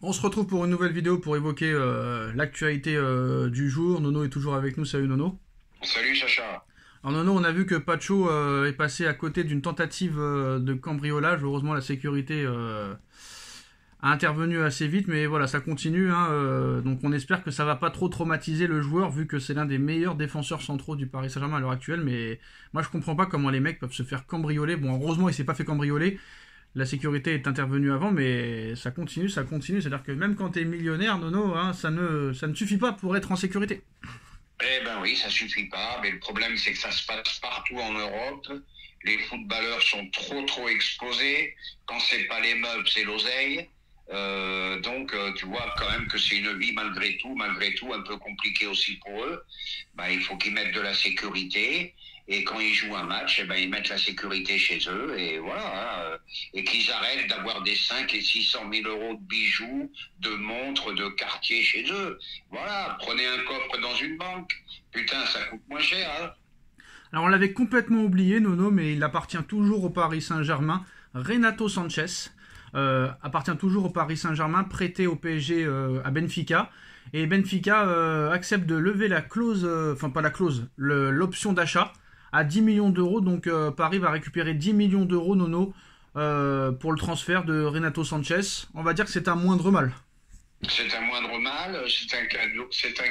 On se retrouve pour une nouvelle vidéo pour évoquer l'actualité du jour. Nono est toujours avec nous. Salut Nono. Salut Chacha. Alors Nono, on a vu que Pacho est passé à côté d'une tentative de cambriolage. Heureusement, la sécurité a intervenu assez vite, mais voilà, ça continue. Donc on espère que ça va pas trop traumatiser le joueur, vu que c'est l'un des meilleurs défenseurs centraux du Paris Saint-Germain à l'heure actuelle. Mais moi, je comprends pas comment les mecs peuvent se faire cambrioler. Bon, heureusement, il s'est pas fait cambrioler. La sécurité est intervenue avant, mais ça continue. C'est-à-dire que même quand tu es millionnaire, Nono, ça ne suffit pas pour être en sécurité. Eh ben oui, ça suffit pas, mais le problème c'est que ça se passe partout en Europe. Les footballeurs sont trop exposés. Quand c'est pas les meubles, c'est l'oseille. Donc tu vois quand même que c'est une vie malgré tout un peu compliquée aussi pour eux. Il faut qu'ils mettent de la sécurité. Et quand ils jouent un match, ils mettent la sécurité chez eux, et voilà, et qu'ils arrêtent d'avoir des 5 et 600 000 euros de bijoux, de montres, de quartier chez eux. Voilà, prenez un coffre dans une banque. Putain, ça coûte moins cher, hein. Alors on l'avait complètement oublié, Nono, mais il appartient toujours au Paris Saint-Germain. Renato Sanchez appartient toujours au Paris Saint-Germain, prêté au PSG à Benfica. Et Benfica accepte de lever la clause, l'option d'achat à 10 millions d'euros. Donc Paris va récupérer 10 millions d'euros, Nono, pour le transfert de Renato Sanchez. On va dire que c'est un moindre mal. C'est un moindre mal, c'est un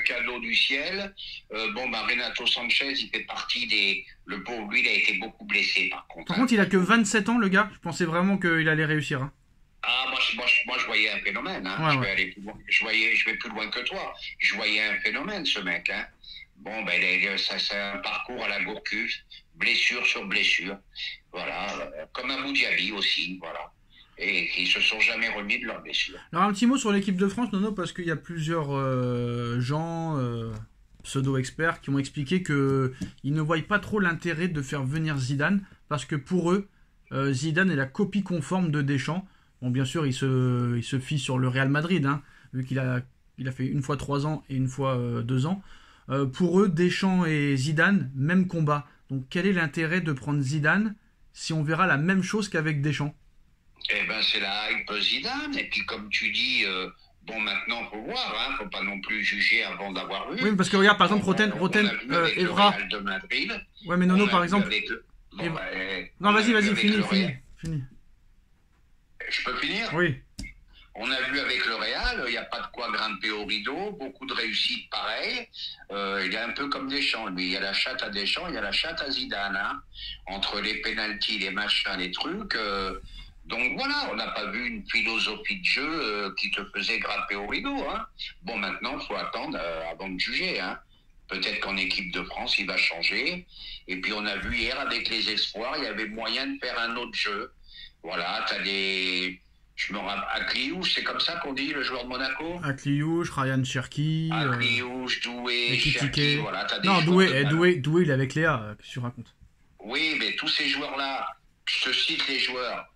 cadeau du ciel. Renato Sanchez, il fait partie des... Le pauvre, lui, il a été beaucoup blessé, par contre. Par contre, il a que 27 ans, le gars. Je pensais vraiment qu'il allait réussir. Ah, moi, je voyais un phénomène. Ouais, je vais aller plus loin. Je vais plus loin que toi. Je voyais un phénomène, ce mec. C'est un parcours à la Gourcuff, blessure sur blessure. Voilà, comme un Diaby aussi, voilà. Et qui se sont jamais remis de leur blessure. Alors un petit mot sur l'équipe de France, Nono, parce qu'il y a plusieurs gens pseudo-experts qui ont expliqué qu'ils ne voient pas trop l'intérêt de faire venir Zidane, parce que pour eux, Zidane est la copie conforme de Deschamps. Bon, bien sûr, il se fie sur le Real Madrid, vu qu'il a fait une fois 3 ans et une fois 2 ans. Pour eux, Deschamps et Zidane, même combat. Donc quel est l'intérêt de prendre Zidane si on verra la même chose qu'avec Deschamps? C'est la hype Zidane. Et puis comme tu dis, maintenant faut voir, faut pas non plus juger avant d'avoir vu. Oui, parce que regarde, par exemple, Roten, Evra. De Madrid. Ouais, mais Nono, par exemple. Non, vas-y, finis. Je peux finir? Oui. On a vu avec le Real, il n'y a pas de quoi grimper au rideau, beaucoup de réussite pareil. Il est un peu comme Deschamps, lui. Il y a la chatte à Deschamps, il y a la chatte à Zidane, entre les pénaltys, les machins, les trucs. Donc voilà, on n'a pas vu une philosophie de jeu qui te faisait grimper au rideau. Maintenant, il faut attendre avant de juger. Peut-être qu'en équipe de France, il va changer. Et puis on a vu hier avec les espoirs, il y avait moyen de faire un autre jeu. Voilà, t'as des... Je me rappelle, Akliouche, c'est comme ça qu'on dit, le joueur de Monaco? Akliouche, Ryan Cherki. Akliouche, Doué, Cherki, voilà, t'as des non, Doué, il est avec Léa, qu'est-ce que tu racontes? Oui, mais tous ces joueurs-là, je te cite les joueurs,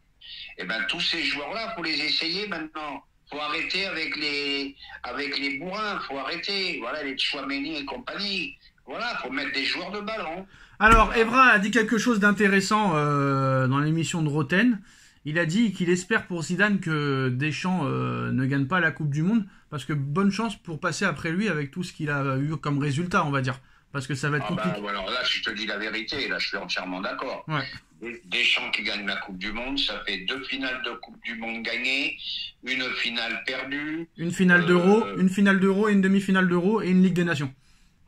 tous ces joueurs-là, faut les essayer maintenant. Faut arrêter avec les bourrins, faut arrêter, voilà, les Tchouaméni et compagnie. Voilà, faut mettre des joueurs de ballon. Alors, Evra a dit quelque chose d'intéressant dans l'émission de Roten. Il a dit qu'il espère pour Zidane que Deschamps ne gagne pas la Coupe du Monde, parce que bonne chance pour passer après lui avec tout ce qu'il a eu comme résultat, on va dire. Parce que ça va être compliqué. Alors là, je te dis la vérité, là je suis entièrement d'accord. Ouais. Deschamps qui gagne la Coupe du Monde, ça fait 2 finales de Coupe du Monde gagnées, une finale perdue. Une finale d'Euro, et une demi-finale d'Euro et une Ligue des Nations.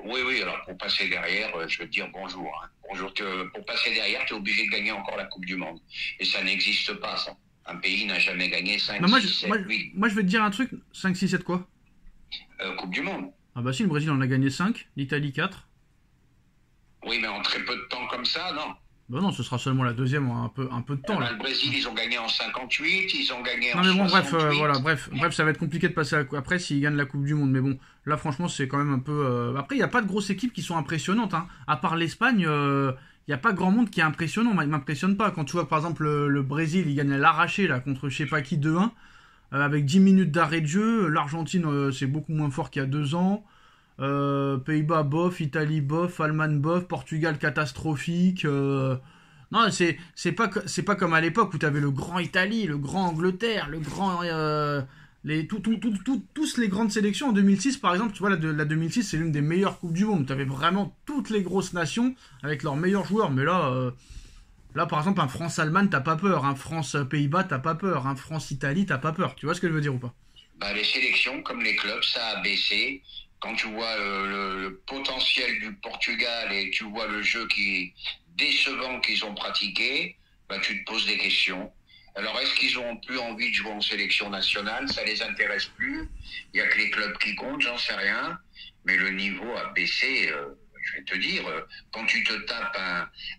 Oui, alors pour passer derrière, je veux te dire bonjour. Bonjour, pour passer derrière, tu es obligé de gagner encore la Coupe du Monde. Et ça n'existe pas, ça. Un pays n'a jamais gagné 5, 6, 7, 8. Moi, je vais te dire un truc, 5, 6, 7 quoi? Coupe du Monde. Ah bah si, le Brésil en a gagné 5, l'Italie 4. Oui, mais en très peu de temps comme ça, non. Bah non, ce sera seulement la deuxième en un peu de temps. Là. Le Brésil, ils ont gagné en 58, ils ont gagné en 68. Bref, ça va être compliqué de passer après s'ils gagnent la Coupe du Monde. Mais bon, là, franchement, c'est quand même un peu... Après, il n'y a pas de grosses équipes qui sont impressionnantes. À part l'Espagne, il n'y a pas grand monde qui est impressionnant. Il ne m'impressionne pas. Quand tu vois, par exemple, le Brésil, il gagne à l'arraché là, contre je sais pas qui 2-1, avec 10 minutes d'arrêt de jeu. L'Argentine, c'est beaucoup moins fort qu'il y a 2 ans. Pays-Bas, bof. Italie, bof. Allemagne, bof. Portugal, catastrophique. Non, c'est pas comme à l'époque où tu avais le grand Italie, le grand Angleterre, le grand Tous les grandes sélections en 2006, par exemple, tu vois, la 2006, c'est l'une des meilleures Coupes du Monde. Tu avais vraiment toutes les grosses nations avec leurs meilleurs joueurs. Mais là, par exemple, un France-Allemagne, t'as pas peur. Un France-Pays-Bas, t'as pas peur. Un France-Italie, t'as pas peur. Tu vois ce que je veux dire ou pas? Bah, les sélections, comme les clubs, ça a baissé. Quand tu vois le potentiel du Portugal et tu vois le jeu décevant qu'ils ont pratiqué, bah, tu te poses des questions. Alors, est-ce qu'ils ont plus envie de jouer en sélection nationale? Ça les intéresse plus. Il y a que les clubs qui comptent, j'en sais rien. Mais le niveau a baissé. Je vais te dire, quand tu te tapes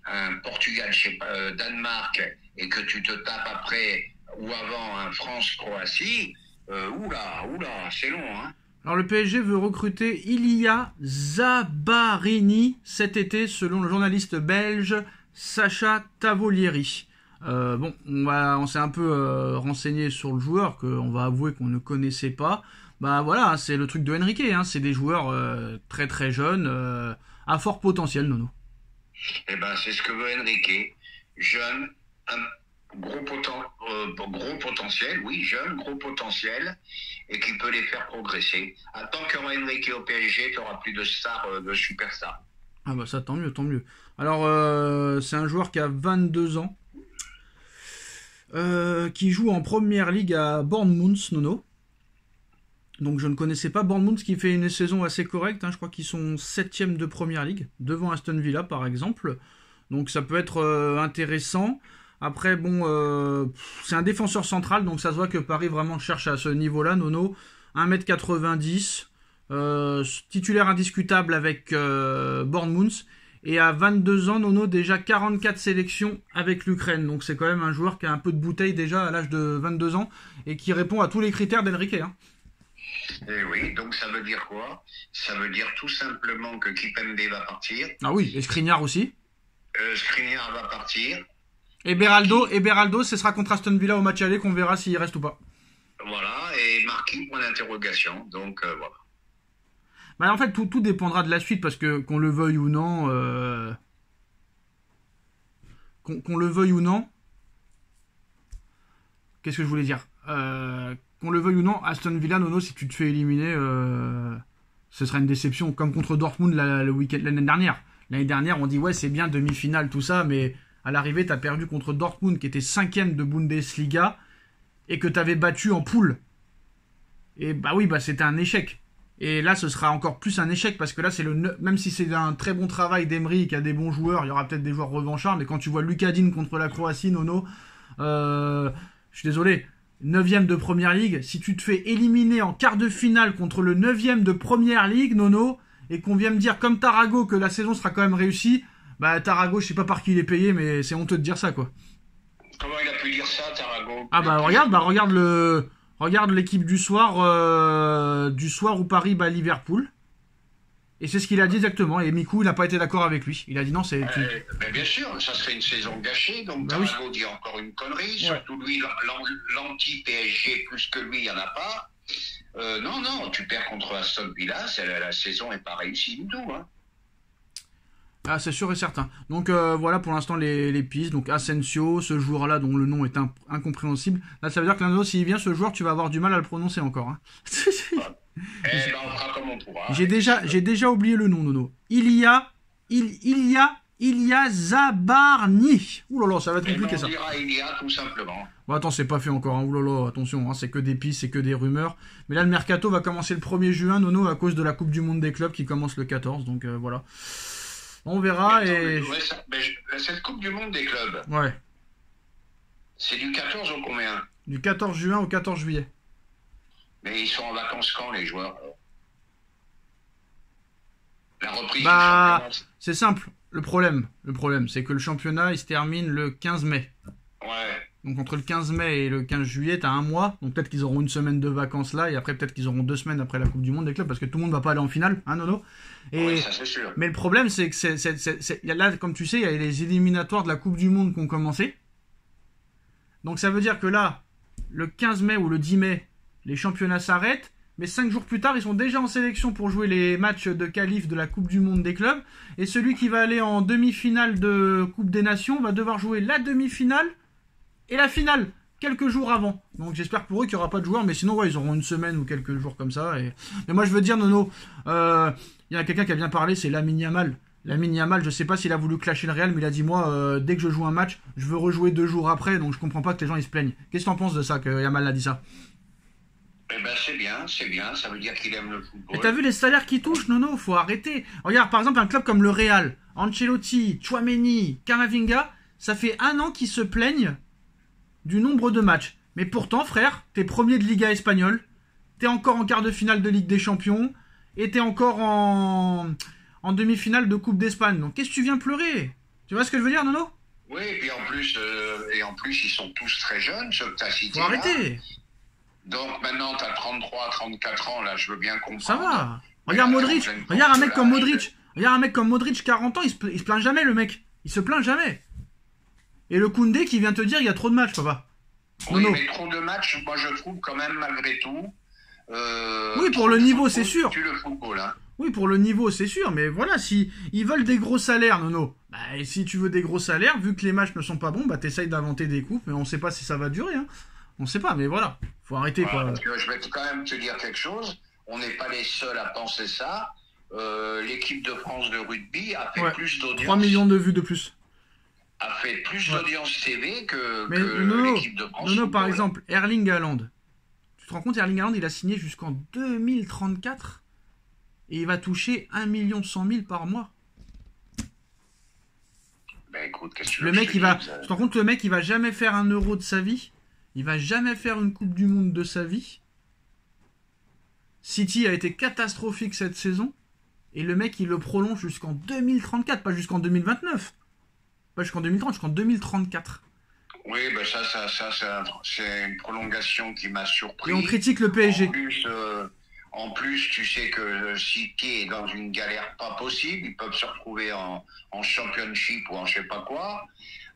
un Portugal, je sais pas, Danemark, et que tu te tapes après ou avant un France-Croatie, oula, c'est long, hein. Alors le PSG veut recruter Ilia Zabarini cet été, selon le journaliste belge Sacha Tavolieri. Bon, on s'est un peu renseigné sur le joueur, qu'on va avouer qu'on ne connaissait pas. Bah voilà, c'est le truc de Enrique, hein, c'est des joueurs très très jeunes, à fort potentiel, Nono. Eh ben, c'est ce que veut Enrique. Jeune, gros potentiel, oui, jeune, gros potentiel, et qui peut les faire progresser. Tant qu'il y aura Enrique au PSG, tu n'auras plus de stars, de superstars. Ah bah ça, tant mieux, tant mieux. Alors, c'est un joueur qui a 22 ans, qui joue en première ligue à Bournemouth, Nono. Donc je ne connaissais pas Bournemouth, qui fait une saison assez correcte, hein. Je crois qu'ils sont 7ème de première ligue, devant Aston Villa par exemple. Donc ça peut être intéressant. Après, bon, c'est un défenseur central, donc ça se voit que Paris vraiment cherche à ce niveau-là, Nono. 1m90, titulaire indiscutable avec Bournemouth. Et à 22 ans, Nono, déjà 44 sélections avec l'Ukraine. Donc c'est quand même un joueur qui a un peu de bouteille déjà à l'âge de 22 ans et qui répond à tous les critères d'Enrique, hein. Et oui, donc ça veut dire quoi? Ça veut dire tout simplement que Kipembe va partir. Ah oui, et Skriniar aussi. Skriniar va partir. Et Beraldo, ce sera contre Aston Villa au match aller qu'on verra s'il reste ou pas. Voilà, et Marquis, point d'interrogation. Donc voilà. Bah en fait, tout dépendra de la suite, parce que qu'on le veuille ou non, qu'on le veuille ou non, qu'est-ce que je voulais dire, qu'on le veuille ou non, Aston Villa, Nono, si tu te fais éliminer, ce sera une déception, comme contre Dortmund le week-end l'année dernière. L'année dernière, on dit ouais, c'est bien, demi-finale, tout ça, mais à l'arrivée, t'as perdu contre Dortmund, qui était 5ème de Bundesliga, et que t'avais battu en poule. Et bah oui, bah c'était un échec. Et là, ce sera encore plus un échec, parce que là, même si c'est un très bon travail d'Emery, qui a des bons joueurs, il y aura peut-être des joueurs revanchards, mais quand tu vois Lucadine contre la Croatie, Nono, je suis désolé, 9ème de Première Ligue, si tu te fais éliminer en quart de finale contre le 9ème de Première Ligue, Nono, et qu'on vient me dire, comme Tarago, que la saison sera quand même réussie, bah Tarago, je sais pas par qui il est payé, mais c'est honteux de dire ça, quoi. Comment il a pu dire ça, Tarago? Ah bah regarde l'équipe du soir où Paris bat Liverpool. Et c'est ce qu'il a dit exactement. Et Mikou, il n'a pas été d'accord avec lui. Il a dit non, c'est... Mais bien sûr, ça serait une saison gâchée. Donc bah Tarago oui. Dit encore une connerie. Ouais. Surtout lui, l'anti-PSG, plus que lui, il n'y en a pas. Non, tu perds contre Aston Villa, la saison n'est pas réussie du tout, hein. Ah, c'est sûr et certain. Donc voilà pour l'instant les pistes. Donc Asensio, ce joueur-là dont le nom est incompréhensible. Là, ça veut dire que l'un s'il vient, ce joueur, tu vas avoir du mal à le prononcer encore, hein. On fera comme on pourra. J'ai déjà oublié le nom, Nono. Ilia Zabarni. Ouh là là, ça va être compliqué ça. On dira Ilia tout simplement. Bon, attends, c'est pas fait encore, hein. Ouh là là, attention, hein, c'est que des pistes, c'est que des rumeurs. Mais là, le mercato va commencer le 1er juin, Nono, à cause de la Coupe du Monde des clubs qui commence le 14. Donc voilà. On verra. Cette Coupe du Monde des clubs. Ouais. C'est du 14 au combien? Du 14 juin au 14 juillet. Mais ils sont en vacances quand, les joueurs? La reprise du championnat. C'est simple. Le problème, c'est que le championnat, il se termine le 15 mai. Ouais. Donc entre le 15 mai et le 15 juillet, t'as un mois. Donc peut-être qu'ils auront une semaine de vacances là, et après peut-être qu'ils auront 2 semaines après la Coupe du Monde des clubs, parce que tout le monde va pas aller en finale, hein, Nono? Oui, ça c'est sûr. Mais le problème, c'est que là, comme tu sais, il y a les éliminatoires de la Coupe du Monde qui ont commencé. Donc ça veut dire que là, le 15 mai ou le 10 mai, les championnats s'arrêtent. Mais 5 jours plus tard, ils sont déjà en sélection pour jouer les matchs de qualif de la Coupe du Monde des clubs. Et celui qui va aller en demi-finale de Coupe des Nations va devoir jouer la demi-finale et la finale. quelques jours avant. Donc j'espère pour eux qu'il n'y aura pas de joueurs, mais sinon ouais, ils auront une semaine ou quelques jours comme ça. Mais moi je veux dire, Nono, il y a quelqu'un qui a bien parlé, c'est Lamine Yamal. Lamine Yamal, je sais pas s'il a voulu clasher le Real, mais il a dit moi, dès que je joue un match, je veux rejouer 2 jours après, donc je comprends pas que les gens ils se plaignent. Qu'est-ce que t'en penses de ça, que Yamal a dit ça? Eh ben c'est bien, ça veut dire qu'il aime le football. Et t'as vu les salaires qu'il touche, Nono, faut arrêter. Regarde, par exemple, un club comme le Real, Ancelotti, Tchouaméni, Camavinga, ça fait 1 an qu'ils se plaignent du nombre de matchs. Mais pourtant, frère, t'es premier de Liga espagnole, t'es encore en quart de finale de Ligue des Champions, et t'es encore en demi-finale de Coupe d'Espagne. Donc qu'est-ce que tu viens pleurer? Tu vois ce que je veux dire, Nono? Oui, et puis en plus, ils sont tous très jeunes, ceux que t'as cités. Faut arrêter. Donc maintenant, t'as 33, 34 ans, là, je veux bien comprendre. Ça va. Regarde Modric, regarde un mec comme Modric. Regarde un mec comme Modric, 40 ans, il se plaint jamais, le mec. Il se plaint jamais. Et le Koundé qui vient te dire il y a trop de matchs, papa. Oui, mais trop de matchs, moi je trouve quand même malgré tout. Oui, pour le niveau, c'est sûr. Tu le football, hein. Oui, pour le niveau, c'est sûr. Mais voilà, si ils veulent des gros salaires, Nono. Bah, et si tu veux des gros salaires, vu que les matchs ne sont pas bons, bah t'essayes d'inventer des coupes, mais on sait pas si ça va durer. Hein. On sait pas, mais voilà. Faut arrêter, quoi. Parce que je vais quand même te dire quelque chose. On n'est pas les seuls à penser ça. L'équipe de France de rugby a fait plus d'audience. 3 millions de vues de plus. A fait plus d'audience TV que l'équipe de France. Nono, par exemple, Erling Haaland. Tu te rends compte, Erling Haaland, il a signé jusqu'en 2034 et il va toucher 1 100 000 par mois. Ben écoute, qu'est-ce que tu veux? Le mec, il va. Tu te rends compte, le mec, il va jamais faire un euro de sa vie. Il va jamais faire une Coupe du Monde de sa vie. City a été catastrophique cette saison. Et le mec, il le prolonge jusqu'en 2034, pas jusqu'en 2029. Pas jusqu'en 2030, jusqu'en 2034. Oui, ben ça c'est une prolongation qui m'a surpris. Et on critique le PSG. En plus, tu sais que City est dans une galère pas possible. Ils peuvent se retrouver en championship ou en je sais pas quoi.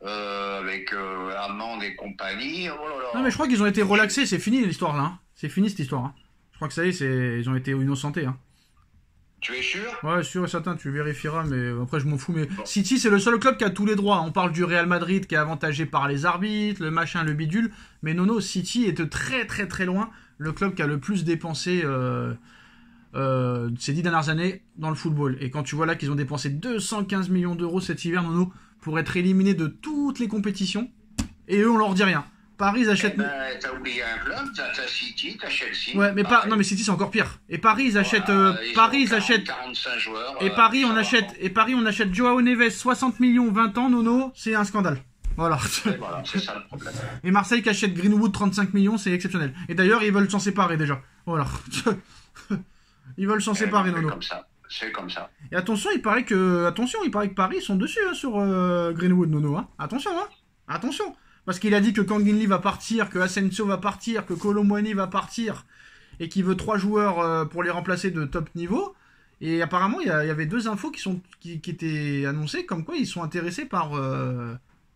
Avec Amande et compagnie. Oh là là. Non mais je crois qu'ils ont été relaxés, c'est fini l'histoire là. Hein. C'est fini cette histoire. Hein. Je crois que ça y est, ils ont été innocentés. Hein. Tu es sûr? Ouais, sûr et certain, tu vérifieras, mais après je m'en fous. Mais bon. City, c'est le seul club qui a tous les droits. On parle du Real Madrid qui est avantagé par les arbitres, le machin, le bidule. Mais non, City est de très très très loin le club qui a le plus dépensé ces 10 dernières années dans le football. Et quand tu vois là qu'ils ont dépensé 215 millions d'euros cet hiver, Nono, pour être éliminés de toutes les compétitions, et eux on leur dit rien. Paris achète. T'as oublié un club, t'as City, t'as Chelsea. Ouais, mais pas. Non, mais City c'est encore pire. Et Paris ils achètent. Paris ils achètent. 45 joueurs. Et Paris on achète. Et Paris on achète Joao Neves 60 millions 20 ans, Nono, c'est un scandale. Voilà. Voilà, c'est ça le problème. Et Marseille qui achète Greenwood 35 millions, c'est exceptionnel. Et d'ailleurs ils veulent s'en séparer déjà. Voilà. Ils veulent s'en séparer, Nono. C'est comme ça. Et attention, il paraît que Paris sont dessus hein, sur Greenwood, Nono. Hein. Attention, hein. Attention. Parce qu'il a dit que Kanginli va partir, que Asensio va partir, que Kolo Muani va partir, et qu'il veut 3 joueurs pour les remplacer de top niveau. Et apparemment, il y avait 2 infos qui étaient annoncées, comme quoi ils sont intéressés par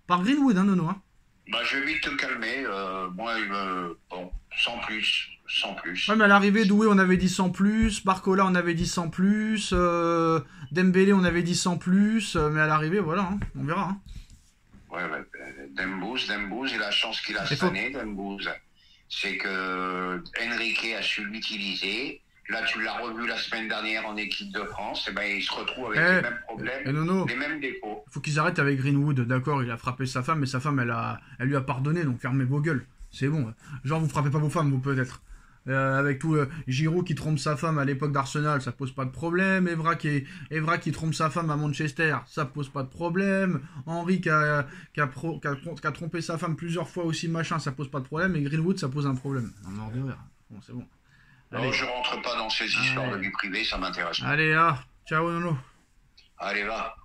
Greenwood, hein, Nono. Hein. Bah, je vais vite te calmer. Moi, bon, sans plus. Ouais, mais à l'arrivée, Doué, on avait dit sans plus. Barcola, on avait dit sans plus. Dembélé, on avait dit sans plus. Mais à l'arrivée, voilà, hein, on verra. Hein. Ouais, Dembouz, il a la chance qu'il a cette année, Dembouz. C'est que Enrique a su l'utiliser. Là, tu l'as revu la semaine dernière en équipe de France. Et ben, il se retrouve avec les mêmes problèmes, les mêmes défauts. Il faut qu'ils arrêtent avec Greenwood. D'accord, il a frappé sa femme, mais sa femme, elle lui a pardonné. Donc fermez vos gueules. C'est bon. Genre, vous frappez pas vos femmes, vous peut-être. Avec tout Giroud qui trompe sa femme à l'époque d'Arsenal, ça pose pas de problème. Evra qui trompe sa femme à Manchester, ça pose pas de problème. Henry qui a trompé sa femme plusieurs fois aussi, machin, ça pose pas de problème. Et Greenwood, ça pose un problème. On en revient. Bon, c'est bon. Non, je rentre pas dans ces histoires de vie privée, ça m'intéresse pas. Allez, ciao, Nono. Allez, va.